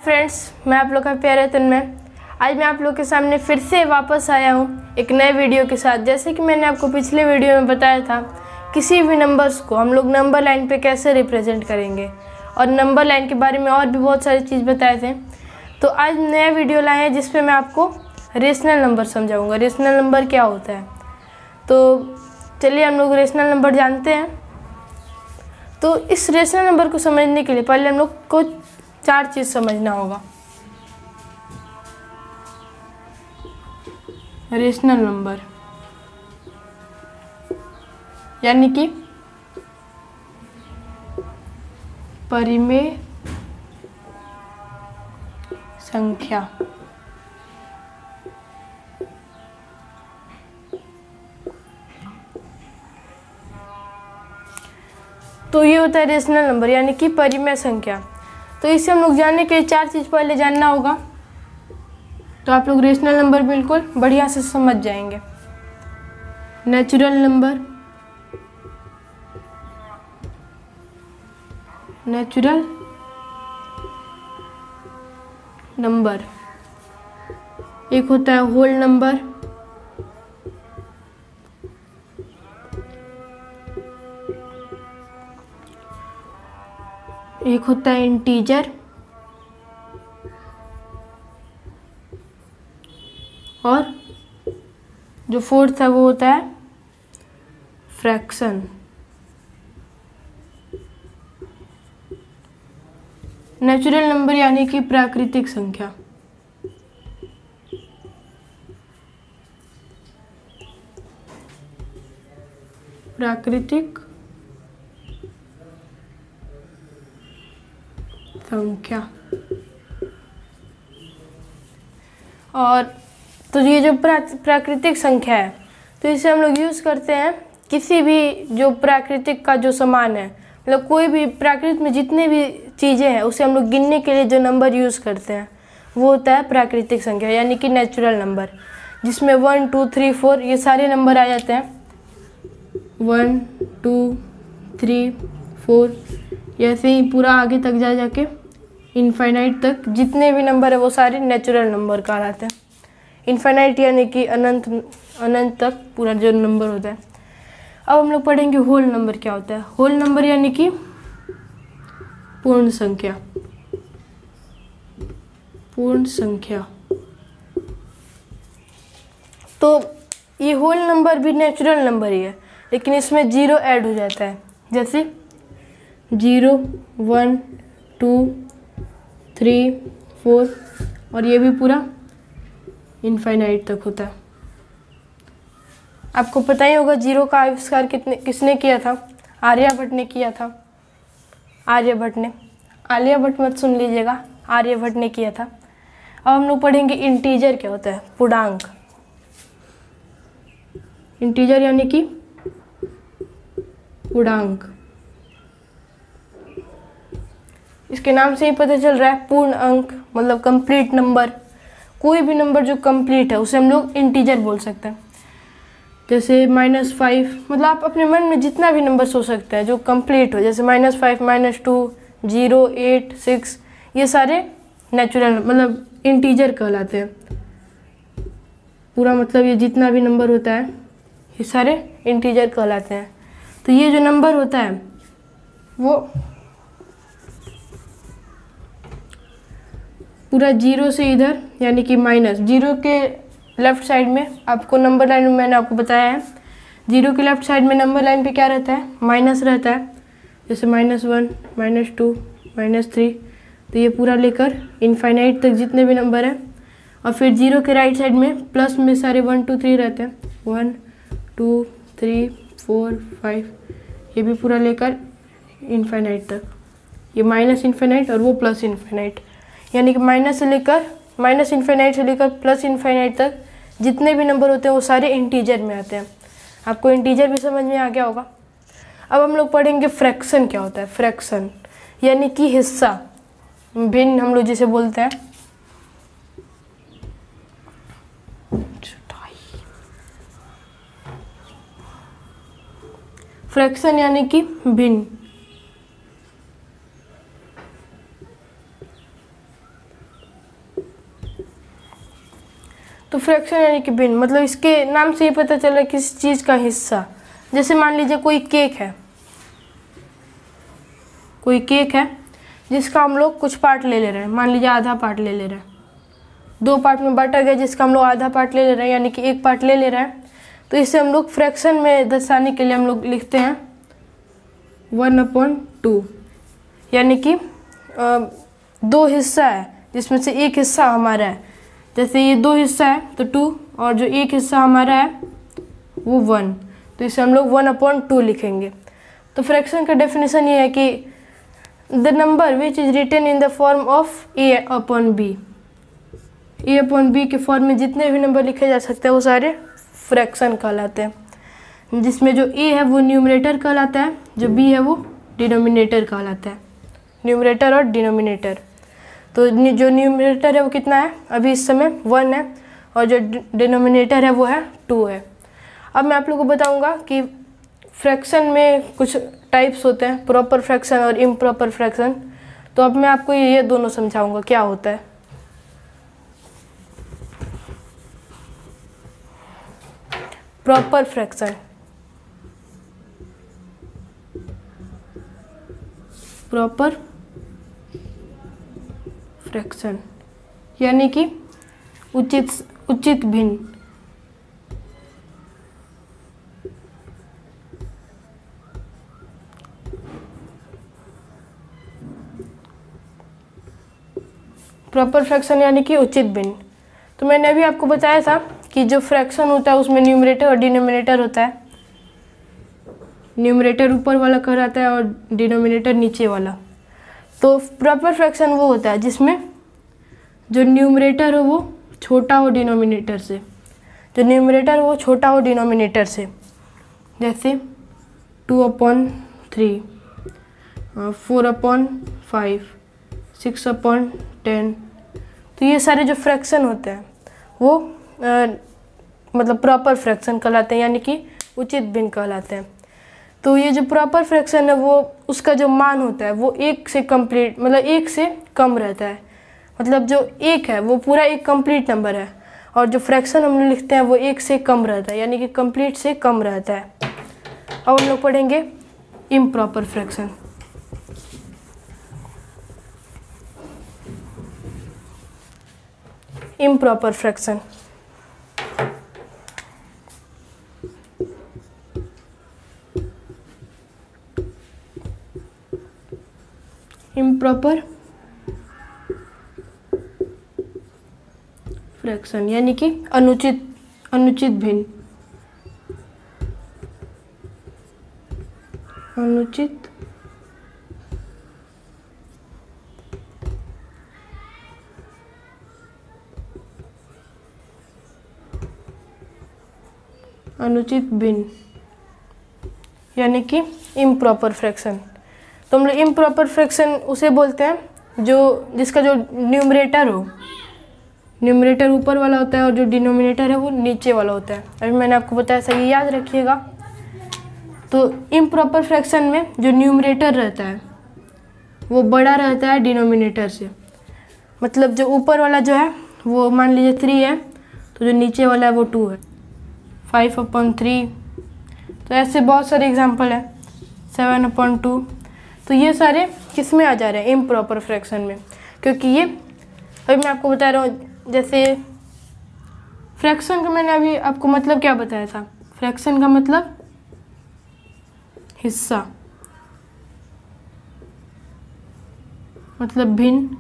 Friends, मैं आप लोग का प्यारा तन्मय। आज मैं आप लोग के सामने फिर से वापस आया हूँ एक नए वीडियो के साथ। जैसे कि मैंने आपको पिछले वीडियो में बताया था, किसी भी नंबर्स को हम लोग नंबर लाइन पे कैसे रिप्रेजेंट करेंगे और नंबर लाइन के बारे में और भी बहुत सारी चीज़ बताए थे। तो आज नया वीडियो लाए हैं जिसपे मैं आपको रेशनल नंबर समझाऊँगा। रेशनल नंबर क्या होता है, तो चलिए हम लोग रेशनल नंबर जानते हैं। तो इस रेशनल नंबर को समझने के लिए पहले हम लोग को 4 चीज़ समझना होगा। रेशनल नंबर यानी कि परिमेय संख्या। तो ये होता है रेशनल नंबर यानी कि परिमेय संख्या। तो इसे हम लोग जानने के लिए 4 चीज़ पहले जानना होगा, तो आप लोग रेशनल नंबर बिल्कुल बढ़िया से समझ जाएंगे। नेचुरल नंबर, नेचुरल नंबर, एक होता है होल नंबर, एक होता है इंटीजर और जो फोर्थ है वो होता है फ्रैक्शन। नेचुरल नंबर यानी कि प्राकृतिक संख्या। प्राकृतिक संख्या। और तो ये जो प्राकृतिक संख्या है, तो इसे हम लोग यूज़ करते हैं किसी भी जो प्राकृतिक का जो सामान है, मतलब कोई भी प्राकृतिक में जितने भी चीज़ें हैं उसे हम लोग गिनने के लिए जो नंबर यूज़ करते हैं वो होता है प्राकृतिक संख्या यानी कि नेचुरल नंबर, जिसमें 1 2 3 4 ये सारे नंबर आ जाते हैं। 1 2 3 4 ऐसे ही पूरा आगे तक जाके इनफाइनाइट तक जितने भी नंबर है वो सारे नेचुरल नंबर कहलाते हैं। इनफाइनाइट यानी कि अनंत, अनंत तक पूरा जो नंबर होता है। अब हम लोग पढ़ेंगे होल नंबर क्या होता है। होल नंबर यानी कि पूर्ण संख्या। पूर्ण संख्या। तो ये होल नंबर भी नेचुरल नंबर ही है, लेकिन इसमें 0 ऐड हो जाता है। जैसे 0 1 2 3 4 और ये भी पूरा इनफाइनाइट तक होता है। आपको पता ही होगा 0 का आविष्कार किसने किया था? आर्यभट्ट ने किया था। आर्यभट्ट ने, आलियाभट्ट मत सुन लीजिएगा, आर्यभट्ट ने किया था। अब हम लोग पढ़ेंगे इंटीजर क्या होता है, पूर्णांक। इंटीजर यानी कि पूर्णांक। इसके नाम से ही पता चल रहा है पूर्ण अंक मतलब कंप्लीट नंबर। कोई भी नंबर जो कंप्लीट है उसे हम लोग इंटीजर बोल सकते हैं। जैसे -5, मतलब आप अपने मन में जितना भी नंबर सोच सकते हैं जो कंप्लीट हो, जैसे -5 -2 0 8 6, ये सारे नेचुरल मतलब इंटीजर कहलाते हैं। पूरा मतलब ये जितना भी नंबर होता है ये सारे इंटीजर कहलाते हैं। तो ये जो नंबर होता है वो पूरा 0 से इधर यानी कि -0 के लेफ्ट साइड में, आपको नंबर लाइन में मैंने आपको बताया है 0 के लेफ्ट साइड में नंबर लाइन पे क्या रहता है, माइनस रहता है। जैसे -1 -2 -3, तो ये पूरा लेकर इनफाइनाइट तक जितने भी नंबर हैं। और फिर 0 के राइट साइड में प्लस में सारे 1 2 3 रहते हैं। 1 2 3 4 5, ये भी पूरा लेकर इनफाइनाइट तक। ये माइनस इनफाइनाइट और वो प्लस इनफाइनाइट, यानी कि माइनस इनफाइनाइट से लेकर प्लस इनफाइनाइट तक जितने भी नंबर होते हैं वो सारे इंटीजर में आते हैं। आपको इंटीजर भी समझ में आ गया होगा। अब हम लोग पढ़ेंगे फ्रैक्शन क्या होता है। फ्रैक्शन यानी कि हिस्सा, भिन्न हम लोग जिसे बोलते हैं। फ्रैक्शन यानी कि भिन्न। तो फ्रैक्शन यानी कि भिन्न, मतलब इसके नाम से ही पता चल रहा है किस चीज़ का हिस्सा। जैसे मान लीजिए कोई केक है, कोई केक है जिसका हम लोग कुछ पार्ट ले रहे हैं, मान लीजिए आधा पार्ट ले रहे हैं, 2 पार्ट में बांटा गया जिसका हम लोग आधा पार्ट ले रहे हैं, यानी कि 1 पार्ट ले रहे हैं। तो इसे हम लोग फ्रैक्शन में दर्शाने के लिए हम लोग लिखते हैं 1/2, यानी कि 2 हिस्सा है जिसमें से 1 हिस्सा हमारा है। जैसे ये 2 हिस्सा है तो 2, और जो 1 हिस्सा हमारा है वो 1, तो इसे हम लोग 1/2 लिखेंगे। तो फ्रैक्शन का डेफिनेशन ये है कि the number which is written in the form of a/b, a/b के फॉर्म में जितने भी नंबर लिखे जा सकते हैं वो सारे फ्रैक्शन कहलाते हैं, जिसमें जो a है वो न्यूमरेटर कहलाता है, जो b है वो डिनोमिनेटर कहलाता है, न्यूमरेटर और डिनोमिनेटर। तो जो न्यूमरेटर है वो कितना है, अभी इस समय 1 है, और जो डिनोमिनेटर है वो है 2 है। अब मैं आप लोगों को बताऊंगा कि फ्रैक्शन में कुछ टाइप्स होते हैं, प्रॉपर फ्रैक्शन और इम्प्रॉपर फ्रैक्शन। तो अब मैं आपको ये दोनों समझाऊंगा क्या होता है। प्रॉपर फ्रैक्शन, प्रॉपर फ्रैक्शन यानी कि उचित भिन्न। प्रॉपर फ्रैक्शन यानी कि उचित भिन्न। तो मैंने अभी आपको बताया था कि जो फ्रैक्शन होता है उसमें न्यूमरेटर और डिनोमिनेटर होता है। न्यूमरेटर ऊपर वाला कहलाता है और डिनोमिनेटर नीचे वाला। तो प्रॉपर फ्रैक्शन वो होता है जिसमें जो न्यूमरेटर हो वो छोटा हो डिनोमिनेटर से, जो न्यूमरेटर हो वो छोटा हो डिनोमिनेटर से। जैसे 2/3, 4/5, 6/10। तो ये सारे जो फ्रैक्शन होते हैं वो मतलब प्रॉपर फ्रैक्शन कहलाते हैं, यानी कि उचित भिन्न कहलाते हैं। तो ये जो प्रॉपर फ्रैक्शन है वो उसका जो मान होता है वो 1 से कंप्लीट, मतलब 1 से कम रहता है। मतलब जो 1 है वो पूरा एक कंप्लीट नंबर है, और जो फ्रैक्शन हम लोग लिखते हैं वो 1 से कम रहता है, यानी कि कंप्लीट से कम रहता है। अब हम लोग पढ़ेंगे improper fraction. Improper fraction improper fraction यानी कि अनुचित भिन्न, अनुचित भिन्न यानी कि इम्प्रॉपर फ्रैक्शन। तो हम लोग इम्प्रॉपर फ्रैक्शन उसे बोलते हैं जिसका जो न्यूमरेटर हो, न्यूमरेटर ऊपर वाला होता है और जो डिनोमिनेटर है वो नीचे वाला होता है। अभी मैंने आपको बताया, सही याद रखिएगा। तो इम्प्रॉपर फ्रैक्शन में जो न्यूमरेटर रहता है वो बड़ा रहता है डिनोमिनेटर से। मतलब जो ऊपर वाला जो है वो मान लीजिए 3 है, तो जो नीचे वाला है वो 2 है। 5/3, तो ऐसे बहुत सारे एग्जाम्पल है। 7/2। तो ये सारे किस में आ जा रहे हैं, इम्प्रॉपर फ्रैक्शन में, क्योंकि ये अभी मैं आपको बता रहा हूँ। जैसे फ्रैक्शन का मैंने अभी आपको मतलब क्या बताया था, फ्रैक्शन का मतलब हिस्सा, मतलब भिन्न,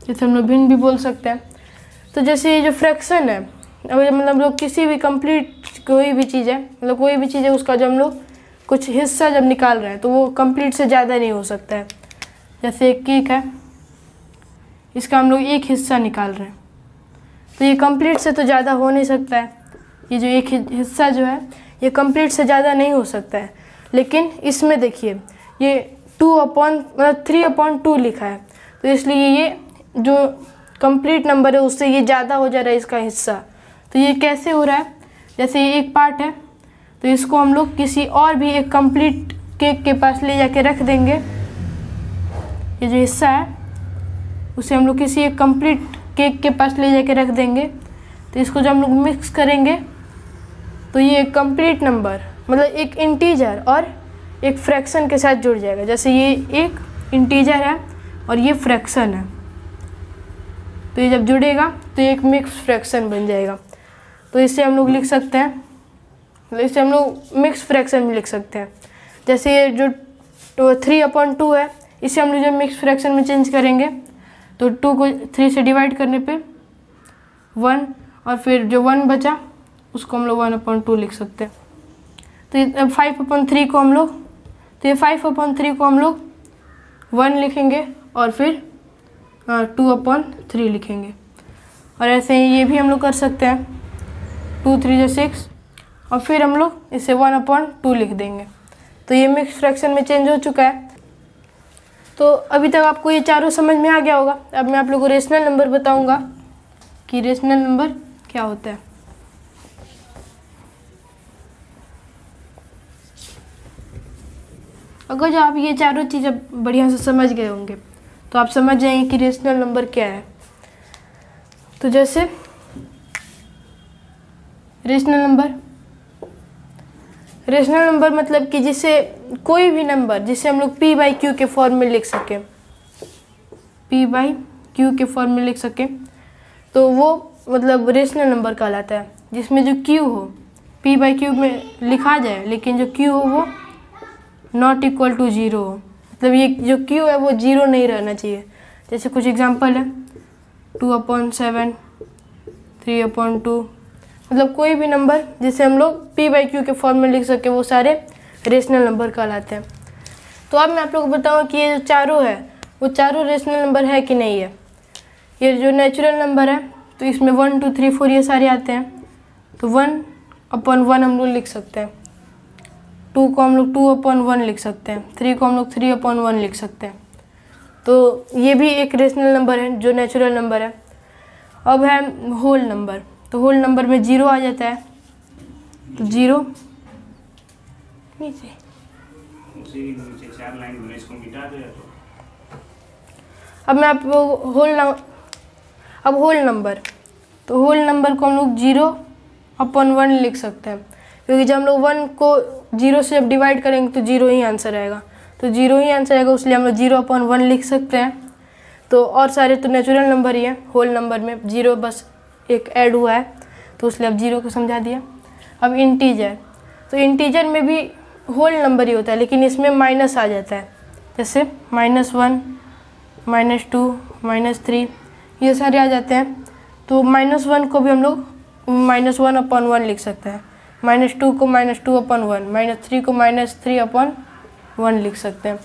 जैसे हम लोग भिन्न भी बोल सकते हैं। तो जैसे ये जो फ्रैक्शन है, अगर मतलब हम लोग किसी भी कंप्लीट कोई भी चीज़ है, मतलब कोई भी चीज़ है उसका जब हम लोग कुछ हिस्सा जब निकाल रहे हैं तो वो कंप्लीट से ज़्यादा नहीं हो सकता है। जैसे एक केक है, इसका हम लोग एक हिस्सा निकाल रहे हैं तो ये कंप्लीट से तो ज़्यादा हो नहीं सकता है। ये जो एक हिस्सा जो है ये कंप्लीट से ज़्यादा नहीं हो सकता है। लेकिन इसमें देखिए ये 3/2 लिखा है, तो इसलिए ये जो कंप्लीट नंबर है उससे ये ज़्यादा हो जा रहा है इसका हिस्सा। तो ये कैसे हो रहा है, जैसे ये एक पार्ट है तो इसको हम लोग किसी और भी एक कंप्लीट केक के पास ले जाके रख देंगे। ये जो हिस्सा है उसे हम लोग किसी एक कंप्लीट केक के पास ले जाके रख देंगे, तो इसको जब हम लोग मिक्स करेंगे तो ये एक कंप्लीट नंबर मतलब एक इंटीजर और एक फ्रैक्शन के साथ जुड़ जाएगा। जैसे ये एक इंटीजर है और ये फ्रैक्शन है, तो ये जब जुड़ेगा तो ये एक मिक्स फ्रैक्शन बन जाएगा। तो इससे हम लोग लिख सकते हैं, तो इसे हम लोग मिक्स फ्रैक्शन में लिख सकते हैं। जैसे ये जो 3/2 है, इसे हम लोग जब मिक्स फ्रैक्शन में चेंज करेंगे तो 2 को 3 से डिवाइड करने पे 1 और फिर जो 1 बचा उसको हम लोग 1/2 लिख सकते हैं। तो ये 5/3 को हम लोग, तो ये 5/3 को हम लोग 1 लिखेंगे और फिर 2/3 लिखेंगे। और ऐसे ही ये भी हम लोग कर सकते हैं, 2 3 6 और फिर हम लोग इसे 1/2 लिख देंगे। तो ये मिक्स फ्रैक्शन में चेंज हो चुका है। तो अभी तक आपको ये चारों समझ में आ गया होगा। अब मैं आप लोगों को रेशनल नंबर बताऊंगा कि रेशनल नंबर क्या होता है। अगर जो आप ये चारों चीज़ें बढ़िया से समझ गए होंगे तो आप समझ जाएंगे कि रेशनल नंबर क्या है। तो जैसे रेशनल नंबर मतलब कि जिसे कोई भी नंबर जिसे हम लोग p/q के फॉर्म में लिख सकें, p/q के फॉर्म में लिख सकें, तो वो मतलब रेशनल नंबर कहलाता है। जिसमें जो q हो p/q में लिखा जाए लेकिन जो q हो वो नॉट इक्वल टू 0 हो, मतलब ये जो q है वो 0 नहीं रहना चाहिए। जैसे कुछ एग्जांपल है 2/7, 3/2, मतलब कोई भी नंबर जिसे हम लोग p/q के फॉर्म में लिख सके वो सारे रेशनल नंबर कहलाते हैं। तो अब मैं आप लोगों को बताऊँ कि ये जो चारों है वो चारों रेशनल नंबर है कि नहीं है। ये जो नेचुरल नंबर है तो इसमें 1 2 3 4 ये सारे आते हैं, तो 1/1 हम लोग लिख सकते हैं, 2 को हम लोग 2/1 लिख सकते हैं, 3 को हम लोग 3/1 लिख सकते हैं। तो ये भी एक रेशनल नंबर है जो नेचुरल नंबर है। अब है होल नंबर, तो होल नंबर में 0 आ जाता है, तो 0 नीचे 4 लाइन में इसको मिटा दो। अब मैं आपको होल नंबर, तो होल नंबर को हम लोग 0/1 लिख सकते हैं, क्योंकि जब हम लोग 1 को 0 से जब डिवाइड करेंगे तो 0 ही आंसर आएगा, तो 0 ही आंसर आएगा, इसलिए हम लोग 0/1 लिख सकते हैं। तो और सारे तो नेचुरल नंबर ही है, होल नंबर में 0 बस एक ऐड हुआ है तो इसलिए अब 0 को समझा दिया। अब इंटीजर, तो इंटीजर में भी होल नंबर ही होता है लेकिन इसमें माइनस आ जाता है, जैसे -1, -2, -3 ये सारे आ जाते हैं। तो -1 को भी हम लोग -1/1 लिख सकते हैं, -2 को -2/1, -3 को -3/1 लिख सकते हैं।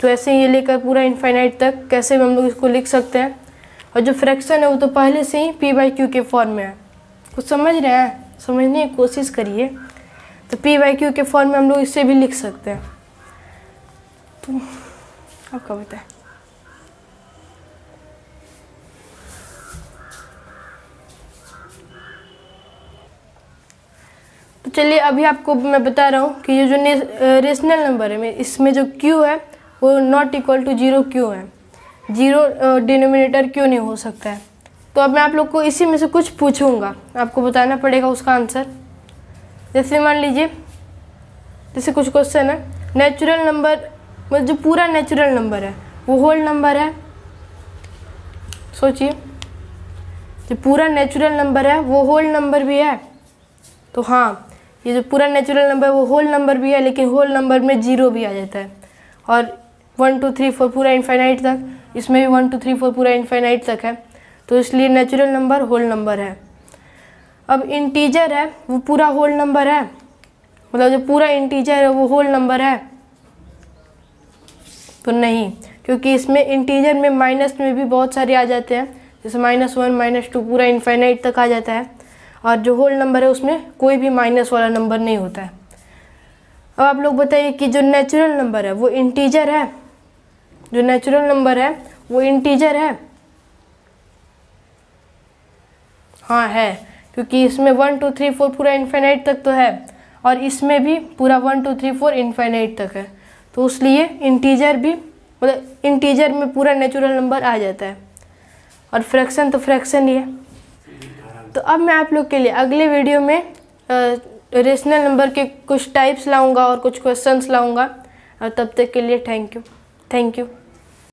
तो ऐसे ही ये लेकर पूरा इनफाइनाइट तक कैसे भी हम लोग इसको लिख सकते हैं। और जो फ्रैक्शन है वो तो पहले से ही p/q के फॉर्म में है। कुछ समझ रहे हैं, समझने की कोशिश करिए। तो p/q के फॉर्म में हम लोग इससे भी लिख सकते हैं। तो आपका बताएं। तो चलिए अभी आपको मैं बता रहा हूँ कि ये जो रेशनल नंबर है इसमें जो q है वो नॉट इक्वल टू 0 क्यों है, 0 डिनोमिनेटर क्यों नहीं हो सकता है। तो अब मैं आप लोग को इसी में से कुछ पूछूंगा, आपको बताना पड़ेगा उसका आंसर। जैसे मान लीजिए, जैसे कुछ क्वेश्चन है, नेचुरल नंबर मतलब जो पूरा नेचुरल नंबर है वो होल नंबर है। सोचिए, जो पूरा नेचुरल नंबर है वो होल नंबर भी है। तो हाँ, ये जो पूरा नेचुरल नंबर है वो होल नंबर भी है, लेकिन होल नंबर में 0 भी आ जाता है। और 1 2 3 4 पूरा इनफाइनाइट तक, इसमें भी 1 2 3 4 पूरा इनफाइनाइट तक है, तो इसलिए नेचुरल नंबर होल नंबर है। अब इंटीजर है वो पूरा होल नंबर है, मतलब जो पूरा इंटीजर है वो होल नंबर है, तो नहीं, क्योंकि इसमें इंटीजर में माइनस में भी बहुत सारे आ जाते हैं, जैसे -1 -2 पूरा इनफाइनाइट तक आ जाता है। और जो होल नंबर है उसमें कोई भी माइनस वाला नंबर नहीं होता है। अब आप लोग बताइए कि जो नेचुरल नंबर है वो इंटीजर है, जो नेचुरल नंबर है वो इंटीजर है। हाँ है, क्योंकि इसमें 1 2 3 4 पूरा इनफाइनाइट तक तो है, और इसमें भी पूरा 1 2 3 4 इनफाइनाइट तक है, तो इसलिए इंटीजर भी मतलब इंटीजर में पूरा नेचुरल नंबर आ जाता है। और फ्रैक्शन तो फ्रैक्शन ही है। तो अब मैं आप लोग के लिए अगले वीडियो में रेशनल नंबर के कुछ टाइप्स लाऊंगा और कुछ क्वेश्चंस लाऊंगा। और तब तक के लिए थैंक यू।